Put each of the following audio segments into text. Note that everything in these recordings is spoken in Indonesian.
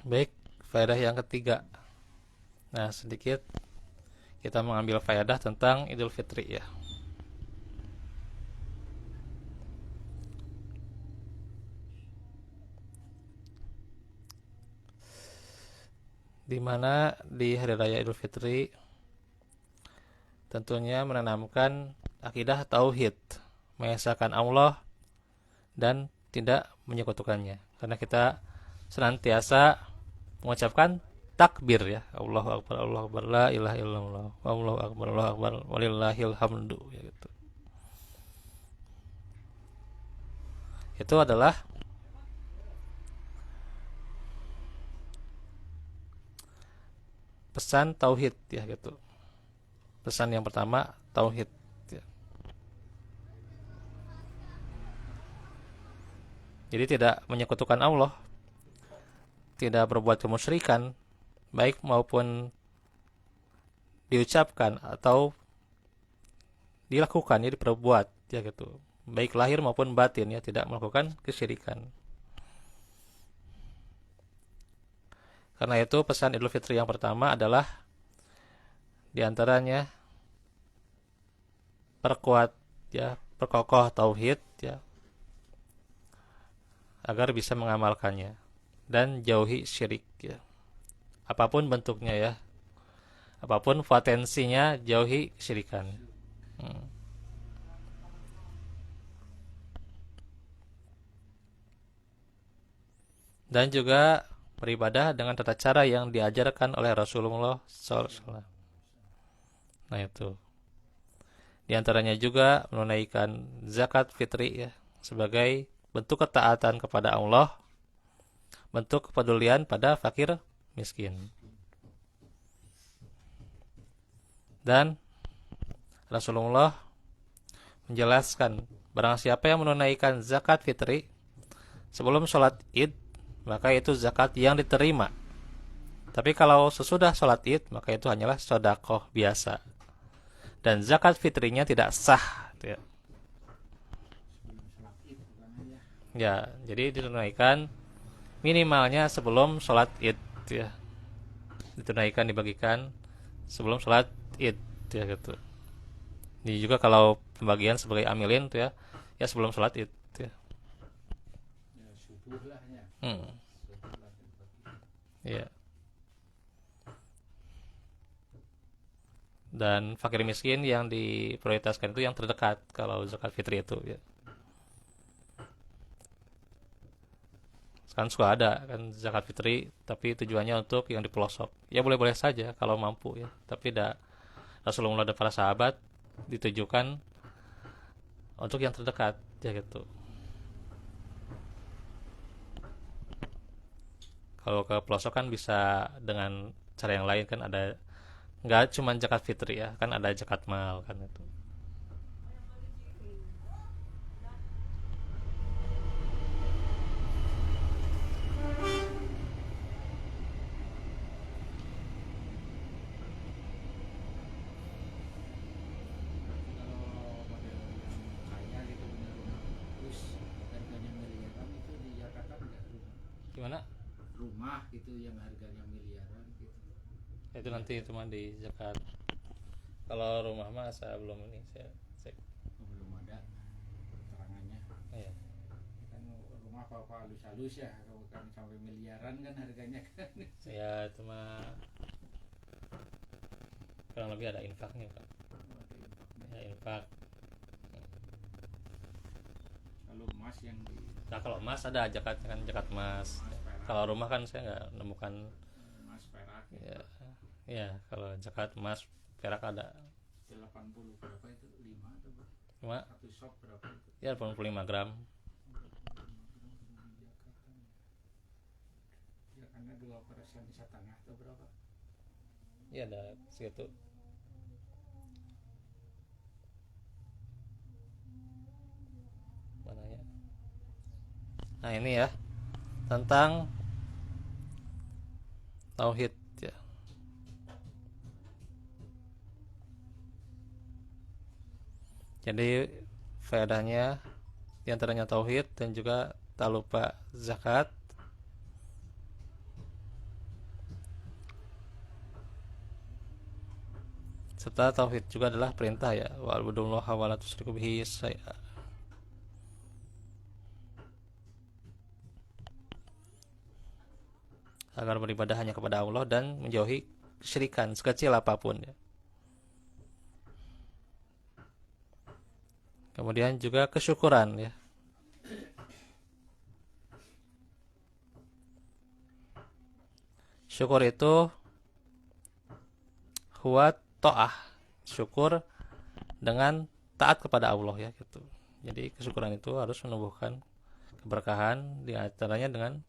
Baik, faedah yang ketiga. Nah, sedikit kita mengambil faedah tentang Idul Fitri ya. Di mana di hari raya Idul Fitri tentunya menanamkan akidah tauhid, mengesahkan Allah dan tidak menyekutukannya. Karena kita senantiasa mengucapkan takbir ya. Allahu Akbar, la ilaha illallah, Allahu Akbar, walillahil hamdu ya gitu. Itu adalah pesan tauhid ya gitu. Pesan yang pertama tauhid ya. Jadi tidak menyekutukan Allah, tidak berbuat kemusyrikan baik maupun diucapkan atau dilakukan ya diperbuat ya gitu. Baik lahir maupun batin ya, tidak melakukan kesyirikan. Karena itu pesan Idul Fitri yang pertama adalah diantaranya perkuat ya, perkokoh tauhid ya agar bisa mengamalkannya dan jauhi syirik ya. Apapun bentuknya ya, apapun potensinya jauhi kesyirikan. Hmm. Dan juga beribadah dengan tata cara yang diajarkan oleh Rasulullah SAW. Nah itu. Di antaranya juga menunaikan zakat fitri ya sebagai bentuk ketaatan kepada Allah, bentuk kepedulian pada fakir miskin. Dan Rasulullah menjelaskan barang siapa yang menunaikan zakat fitri sebelum sholat id, maka itu zakat yang diterima. Tapi kalau sesudah sholat id, maka itu hanyalah sodakoh biasa. Dan zakat fitrinya tidak sah. Ya, jadi ditunaikan minimalnya sebelum sholat id. Ya. Ditunaikan, dibagikan sebelum sholat id. Ya, gitu. Ini juga kalau pembagian sebagai amilin tuh ya, ya sebelum sholat id. Ya. Hmm. Ya. Dan fakir miskin yang diprioritaskan itu yang terdekat kalau zakat fitri itu ya. Kan suka ada kan zakat fitri tapi tujuannya untuk yang di pelosok. Ya boleh-boleh saja kalau mampu ya. Tapi Rasulullah dan para sahabat ditujukan untuk yang terdekat ya gitu. Kalau ke pelosok kan bisa dengan cara yang lain kan ada nggak cuma zakat fitri ya kan ada zakat mal kan itu. Berarti kalau model yang kaya gitu punya rumah, terus harganya miliaran itu dinyatakan nggak rumah? Gimana? Rumah gitu yang harganya miliaran gitu. Itu nanti Dinyatakan. cuma di zakat. Kalau rumah mah saya belum ini saya cek. Oh, belum ada keterangannya. Ya. Kan rumah apa-apa halus-halus ya, kalau kan sampai miliaran kan harganya kan. Ya itu mah kurang lebih ada infaknya kan. Ada impaknya. Ya infak. Kalau emas yang di Nah kalau emas ada zakat kan zakat emas. emas perak, Kalau rumah kan saya nggak menemukan. emas perak gitu. Ya, ya kalau zakat emas perak ada. 80 berapa itu? 5 atau berapa? Cuma Satu sok berapa itu? ya 85 gram. Ya karena 2% setengah atau berapa? Ya ada segitu. Mana ya? Nah ini ya tentang tauhid ya. Jadi faedahnya diantaranya tauhid dan juga tak lupa zakat serta tauhid juga adalah perintah ya, wa'budullaha wa la tusyriku bihi syai'a. Agar beribadah hanya kepada Allah dan menjauhi kesyirikan sekecil apapun ya. Kemudian juga kesyukuran ya. Syukur itu huwa ta'ah, syukur dengan taat kepada Allah ya gitu. Jadi kesyukuran itu harus menumbuhkan keberkahan, di antaranya dengan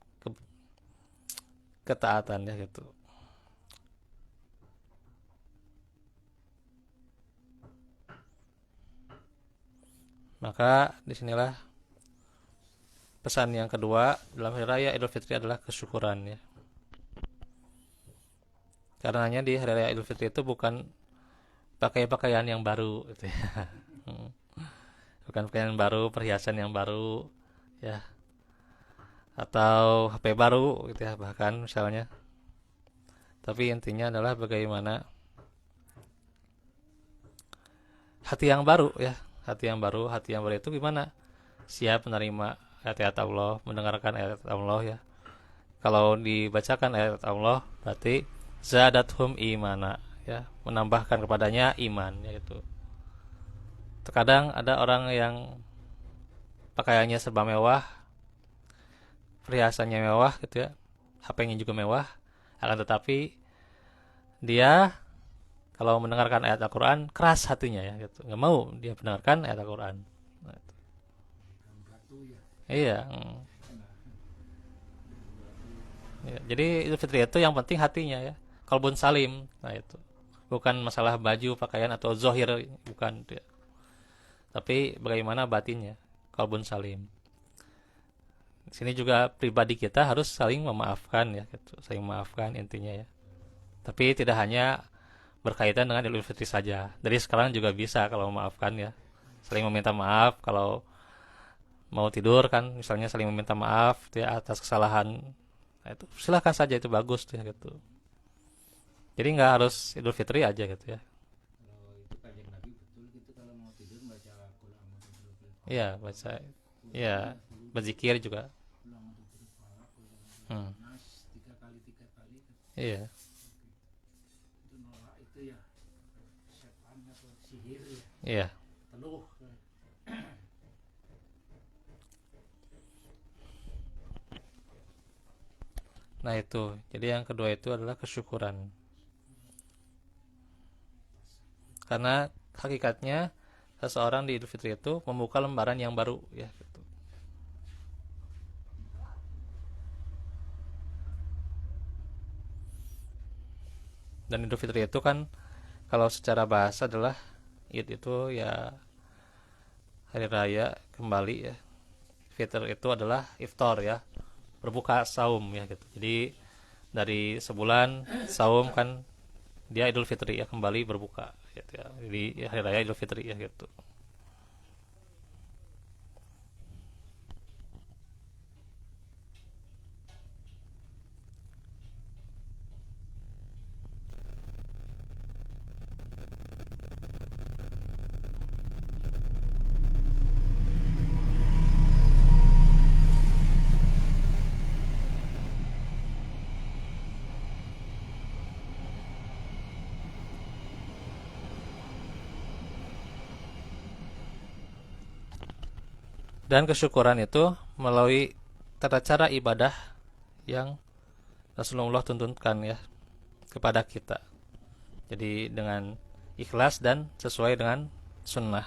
ketaatan ya gitu. Maka disinilah pesan yang kedua dalam hari raya Idul Fitri adalah kesyukuran ya. Karenanya di hari raya Idul Fitri itu bukan pakai pakaian yang baru gitu ya. Bukan pakaian baru, perhiasan yang baru ya, atau HP baru gitu ya bahkan misalnya. Tapi intinya adalah bagaimana hati yang baru ya, hati yang baru itu gimana? Siap menerima ayat-ayat Allah, mendengarkan ayat Allah ya. Kalau dibacakan ayat Allah berarti zadathum imana ya, menambahkan kepadanya iman yaitu. Terkadang ada orang yang pakaiannya serba mewah, perhiasannya mewah gitu ya, HP-nya juga mewah, akan tetapi dia kalau mendengarkan ayat Al-Quran keras hatinya ya gitu, nggak mau dia mendengarkan ayat Al-Quran. Nah, batu ya. iya. Ya, jadi Idul Fitri itu yang penting hatinya ya, kalbun salim. Nah itu bukan masalah baju pakaian atau zohir, bukan ya. Tapi bagaimana batinnya, kalbun salim. Di sini juga pribadi kita harus saling memaafkan ya gitu, saling memaafkan intinya ya. Tapi tidak hanya berkaitan dengan Idul Fitri saja. Dari sekarang juga bisa kalau memaafkan ya, saling meminta maaf kalau mau tidur kan, misalnya saling meminta maaf ya atas kesalahan. Nah, itu silahkan saja, itu bagus tuh ya gitu. Jadi nggak harus Idul Fitri aja gitu ya. Kalau itu kajian Nabi betul gitu, kalau mau tidur baca qul a'udzu birabbil Iya falaq, baca, qul iya ya qul berzikir juga. a'udzu birabbil falaq, qul a'udzu Hmm, birabbin nas, tiga kali iya, itu nolak itu ya setan atau sihir ya, iya. teluh. Nah itu, jadi yang kedua itu adalah kesyukuran. Karena hakikatnya seseorang di Idul Fitri itu membuka lembaran yang baru ya gitu. Dan Idul Fitri itu kan kalau secara bahasa adalah Id itu ya hari raya kembali ya. Fitr itu adalah iftar ya, berbuka saum ya gitu. Jadi dari sebulan saum kan dia Idul Fitri ya, kembali berbuka gitu ya. Jadi hari raya Idul Fitri ya gitu. Dan kesyukuran itu melalui tata cara ibadah yang Rasulullah tuntunkan ya kepada kita. Jadi dengan ikhlas dan sesuai dengan sunnah.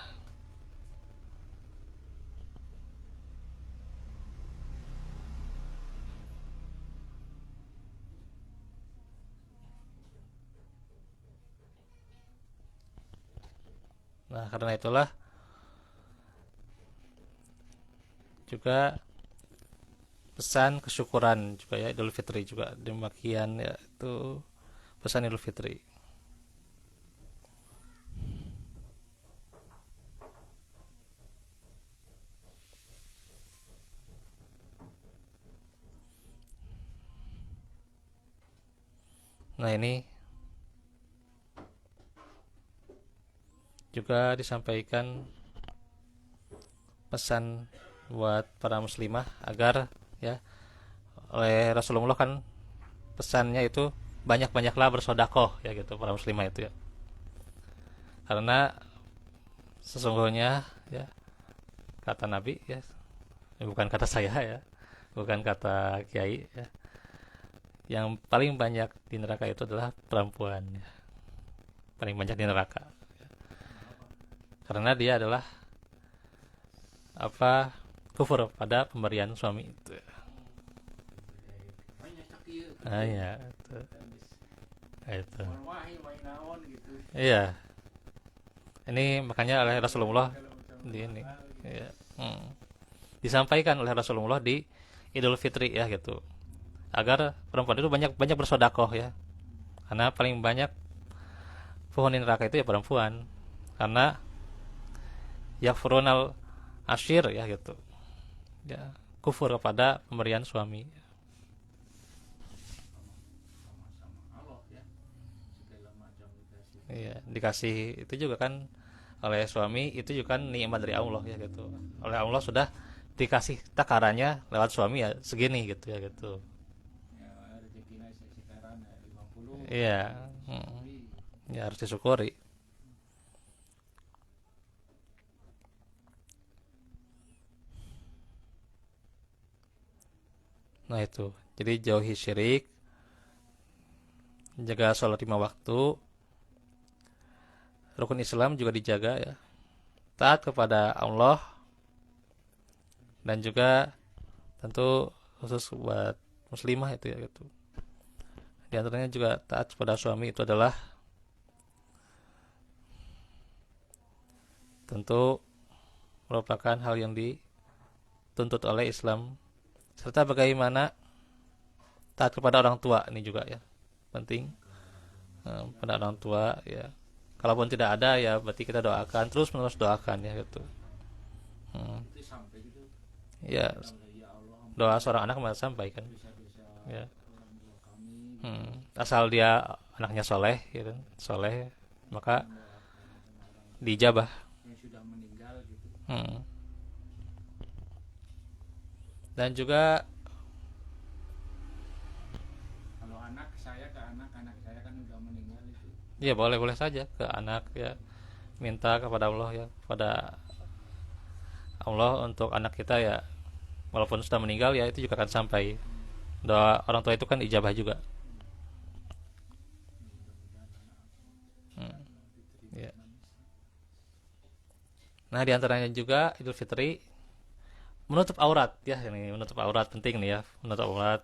Nah karena itulah juga pesan kesyukuran juga ya Idul Fitri juga demikian ya, itu pesan Idul Fitri. Nah ini juga disampaikan pesan buat para muslimah agar ya, oleh Rasulullah kan pesannya itu banyak-banyaklah bersodakoh ya gitu para muslimah itu ya. Karena sesungguhnya ya, kata Nabi ya, bukan kata saya ya, bukan kata kiai ya, yang paling banyak di neraka itu adalah perempuan ya. Paling banyak di neraka karena dia adalah apa, kufur pada pemberian suami itu. banyak sakit Ah ya, itu. wahi naon gitu Iya, ini makanya oleh Rasulullah segala macam di ini hal gitu. ya, disampaikan oleh Rasulullah di Idul Fitri ya gitu, agar perempuan itu banyak banyak bersodakoh ya, karena paling banyak penghuni neraka itu ya perempuan, karena yakfurunal asyir ya gitu ya, kufur kepada pemberian suami. Sama-sama Allah ya, segala macam dikasih. Iya, dikasih itu juga kan oleh suami, itu juga kan nikmat dari Allah ya gitu. Oleh Allah sudah dikasih takarannya lewat suami ya segini gitu ya gitu. Ya rezekinya sekarang 50 Iya, ya harus disyukuri. Nah itu, jadi jauhi syirik, jaga sholat 5 waktu, rukun Islam juga dijaga ya, taat kepada Allah, dan juga tentu khusus buat muslimah itu ya gitu. Di antaranya juga taat kepada suami itu adalah tentu merupakan hal yang dituntut oleh Islam, serta bagaimana taat kepada orang tua ini juga ya penting. Pada orang tua ya, kalaupun tidak ada ya berarti kita doakan, terus menerus doakan ya gitu. itu sampai gitu Ya, ya Allah doa seorang anak malah sampaikan dosa-dosa ya. orang tua kami Asal dia anaknya soleh gitu, soleh maka orang dijabah. yang sudah meninggal gitu. Dan juga Kalau anak saya ke anak saya kan udah meninggal itu. ya boleh-boleh saja ke anak ya, minta kepada Allah ya, kepada Allah untuk anak kita ya, walaupun sudah meninggal ya itu juga akan sampai. Doa orang tua itu kan ijabah juga. Ya. Nah diantaranya juga Idul Fitri menutup aurat ya, ini menutup aurat penting nih ya, menutup aurat.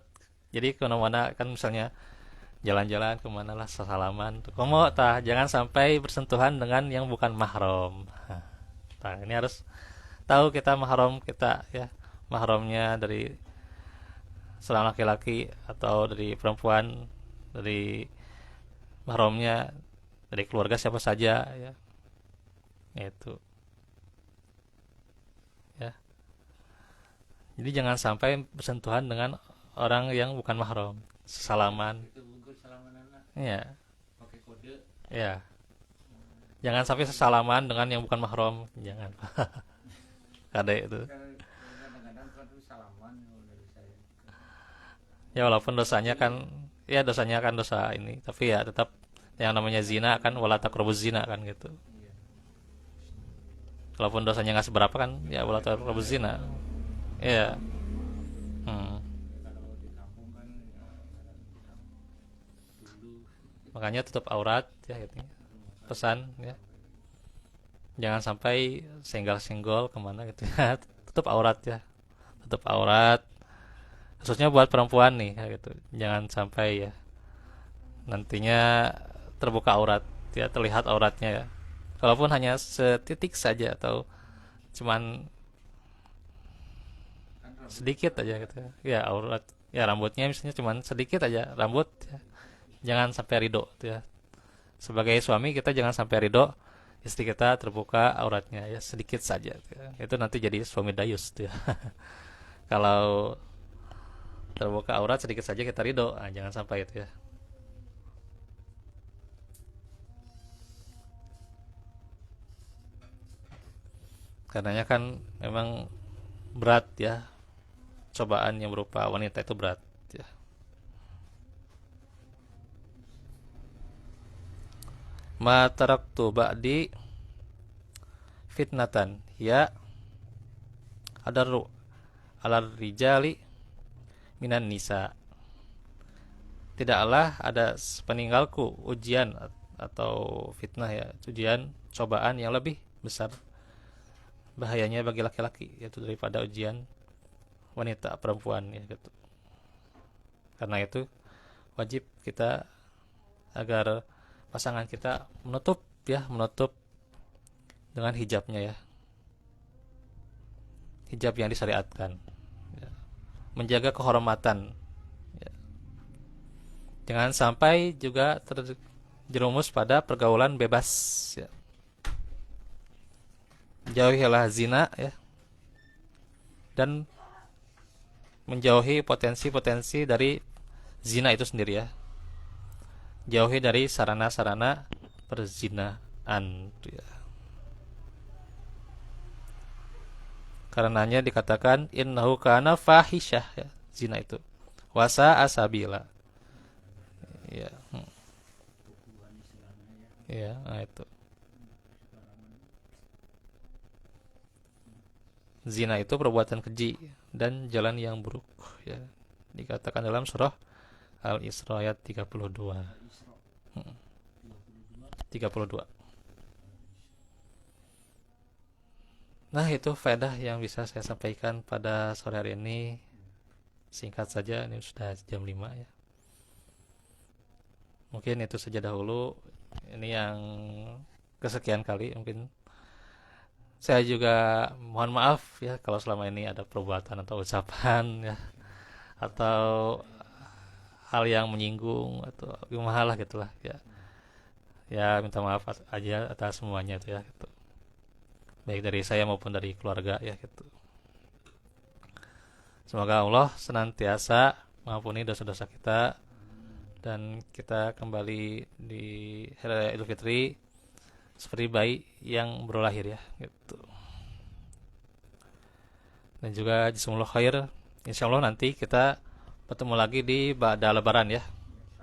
Jadi kemana-mana kan misalnya jalan-jalan kemana lah salaman, komo tah jangan sampai bersentuhan dengan yang bukan mahram. Nah ini harus tahu kita mahram kita ya, mahramnya dari seorang laki-laki atau dari perempuan, dari mahramnya dari keluarga siapa saja ya, itu ya. Jadi jangan sampai bersentuhan dengan orang yang bukan mahram, salaman Itu bungkus salaman anak ya. pakai kode. Ya, jangan sampai sesalaman dengan yang bukan mahram, jangan. Kade itu. Kadang-kadang kan tuh salaman dari saya. Ya walaupun dosanya kan, ya dosanya kan dosa ini, tapi ya tetap yang namanya zina kan, wala taqrabuz zina kan gitu. Iya. Walaupun dosanya nggak seberapa kan, ya wala taqrabuz zina. Iya. Kalau di kampung kan ya kadang-kadang dulu Makanya tutup aurat ya gitu. Pesan ya. Jangan sampai senggol-senggol kemana gitu ya. Tutup aurat ya. Tutup aurat. Khususnya buat perempuan nih ya gitu. Jangan sampai ya nantinya terbuka aurat ya, terlihat auratnya ya. Kalaupun hanya setitik saja atau cuman kan rambut sedikit aja gitu ya, aurat ya, rambutnya misalnya cuman sedikit aja rambut ya. Jangan sampai ridho gitu ya. Sebagai suami kita jangan sampai ridho istri kita terbuka auratnya ya sedikit saja gitu ya. Itu nanti jadi suami dayus gitu ya. Kalau terbuka aurat sedikit saja kita ridho, nah, jangan sampai itu ya. Karenanya kan memang berat ya, cobaan yang berupa wanita itu berat ya. Ma taraktu ba'di fitnatan ya adaru alar rijali minan nisa. Tidaklah ada sepeninggalku ujian atau fitnah ya, ujian cobaan yang lebih besar bahayanya bagi laki-laki yaitu daripada ujian wanita perempuan ya gitu. Karena itu wajib kita agar pasangan kita menutup dengan hijabnya ya, hijab yang disyariatkan ya. Menjaga kehormatan ya. Jangan sampai juga terjerumus pada pergaulan bebas ya. Jauhilah zina ya, dan menjauhi potensi-potensi dari zina itu sendiri ya. Jauhi dari sarana-sarana perzinaan ya. Karenanya dikatakan innahu kana fahisyah ya, zina itu. Wasa asabila. Ya. Bukuan istilahnya ya. Ya, nah itu. Zina itu perbuatan keji dan jalan yang buruk ya. Dikatakan dalam surah Al-Isra ayat 32. Isra 32. Nah, itu faedah yang bisa saya sampaikan pada sore hari ini. Singkat saja, ini sudah jam 5 ya. Mungkin itu saja dahulu. Ini yang kesekian kali mungkin. Saya juga mohon maaf ya kalau selama ini ada perbuatan atau ucapan ya, atau hal yang menyinggung atau gimana lah gitulah ya. Ya minta maaf aja atas semuanya itu ya gitu. Baik dari saya maupun dari keluarga ya gitu. Semoga Allah senantiasa mengampuni dosa-dosa kita dan kita kembali di Hari Raya Idul Fitri seperti bayi yang baru lahir ya gitu. Dan juga jazakumullah khair. Insyaallah nanti kita bertemu lagi di Ba'da Lebaran ya.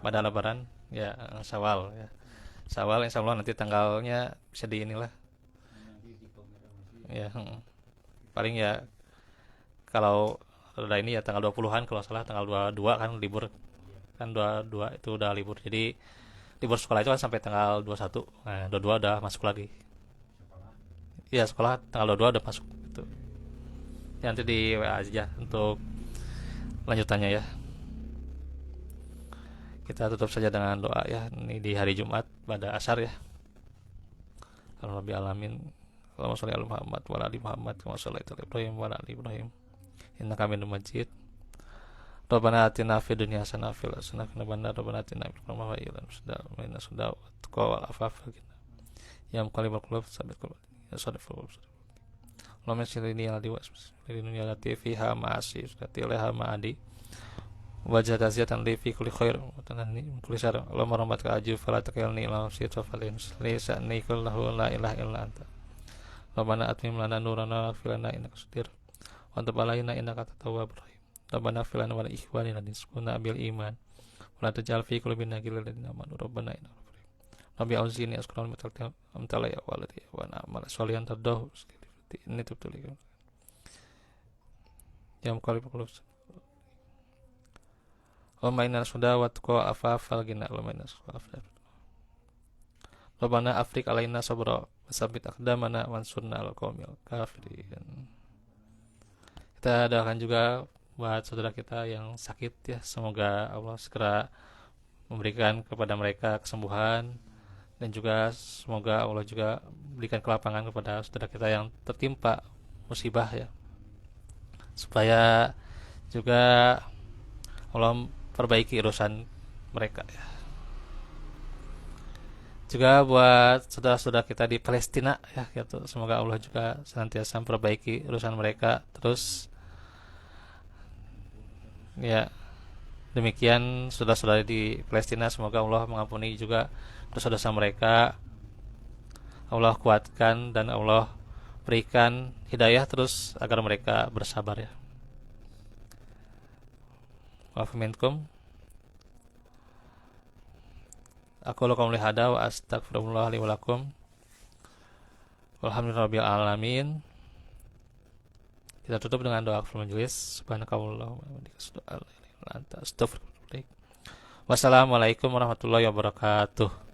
Ba'da Lebaran ya, Syawal ya. Syawal insyaallah nanti tanggalnya bisa di inilah nanti dikonfirmasi. ya. Paling ya kalau ada ini ya tanggal 20-an kalau salah, tanggal 22 kan libur. Kan 22 itu udah libur. Jadi libur sekolah itu kan sampai tanggal 21. Nah, 22 udah masuk lagi. Sekolah Iya, sekolah tanggal 22 udah masuk gitu. Ya, nanti di WA aja untuk lanjutannya ya. Kita tutup saja dengan doa ya. Ini di hari Jumat pada asar ya. Alhamdulillah alamin. Allahumma sholli ala Muhammad wa ala ali Muhammad kama shallaita ala Ibrahim wa ala ali Ibrahim. Innaka Hamidum Majid. Rabbana atina fid dunya hasanah wa fil akhirati hasanah Rabbana atina fil qurba wa ilan sadaq wa inna sadaq wa taqwa wal afafa ya muqallibal qulub sabit qulub ya sadaqul qulub. Allahumma sholli ala wa sallim ala fiha ma'asi sudati laha ma'adi wajah taziatan li fi kulli khair wa tanani min kulli syarr. Allahumma rahmatka aju fala takilni ila nafsi falin laysa ni kullahu la ilaha illa anta. Rabbana atmim lana nurana wa filana innaka qadir wa tub alaina innaka tawwabur rahim. Rabbana filana wa ikhwanina nisquna bil iman wa la taj'al fi qulubina ghillan lil ladzina amanu rabbana innaka ra'ufur rahim. Rabbi auzini asqurul amtala ya waladi wa amal sholihan tadahu ini tubtu likum jam qalib qulub. Allahumma inna suda wa taqwa afafal gina Allahumma inna suda afaf. Rabbana afrik alaina sabra wasabit aqdamana wansurna al qaumil kafirin. Kita doakan juga buat saudara kita yang sakit ya, semoga Allah segera memberikan kepada mereka kesembuhan dan juga semoga Allah juga berikan kelapangan kepada saudara kita yang tertimpa musibah ya, supaya juga Allah perbaiki urusan mereka ya. Juga buat saudara-saudara kita di Palestina ya gitu, semoga Allah juga senantiasa memperbaiki urusan mereka terus. Ya, demikian saudara-saudari di Palestina, semoga Allah mengampuni juga dosa-dosa mereka. Allah kuatkan dan Allah berikan hidayah terus agar mereka bersabar ya. Wa minkum. Aku lakum lihada wa astagfirullah li wa lakum. Walhamdulillahirabbil alamin. Kita tutup dengan doa kafaratul majelis. Subhanakallahumma wa bihamdika asyhadu an la ilaha illa anta astaghfiruka wa atubu ilaik. Wassalamualaikum warahmatullahi wabarakatuh.